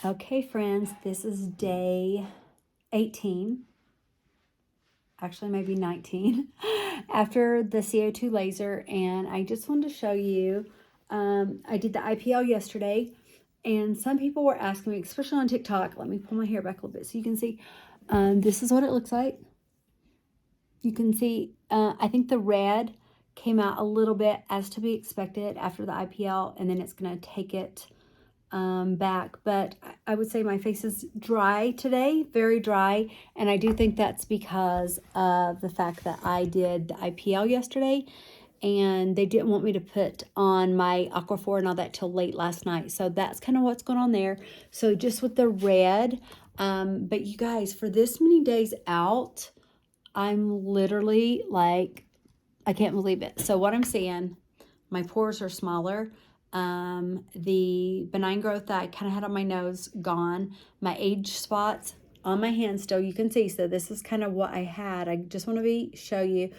Okay, friends, this is day 18, actually maybe 19, after the CO2 laser, and I just wanted to show you, I did the IPL yesterday, and some people were asking me, especially on TikTok, let me pull my hair back a little bit so you can see, this is what it looks like. You can see, I think the red came out a little bit as to be expected after the IPL, and then it's going to take it back, but I would say my face is dry today, very dry, and I do think that's because of the fact that I did the IPL yesterday, and they didn't want me to put on my Aquaphor and all that till late last night, so that's kind of what's going on there. So just with the red, but you guys, for this many days out, I'm literally like, I can't believe it. So what I'm seeing, my pores are smaller. The benign growth that I kind of had on my nose, gone. My age spots on my hand still, you can see. So this is kind of what I had. I just want to show you.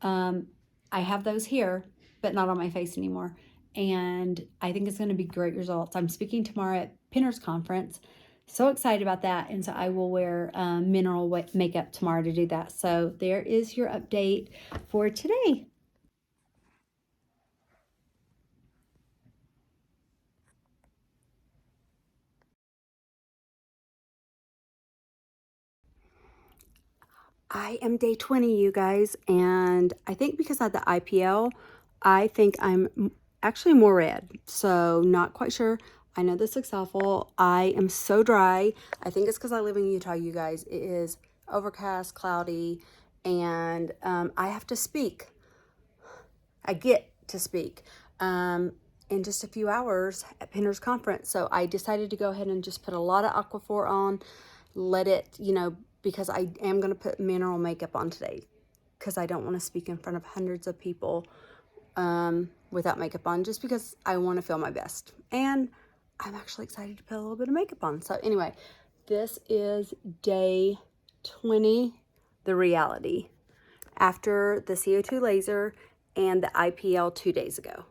I have those here, but not on my face anymore. And I think it's going to be great results. I'm speaking tomorrow at Pinner's conference. So excited about that. And so I will wear mineral makeup tomorrow to do that. So there is your update for today. I am day 20, you guys, and I think because I had the IPL, I think I'm actually more red, so not quite sure. I know this looks awful. I am so dry. I think it's because I live in Utah, you guys. It is overcast, cloudy, and I have to speak. I get to speak in just a few hours at Pinner's conference, so I decided to go ahead and just put a lot of Aquaphor on, let it, you know, because I am going to put mineral makeup on today because I don't want to speak in front of hundreds of people without makeup on, just because I want to feel my best. And I'm actually excited to put a little bit of makeup on. So anyway, this is day 20, the reality, after the CO2 laser and the IPL 2 days ago.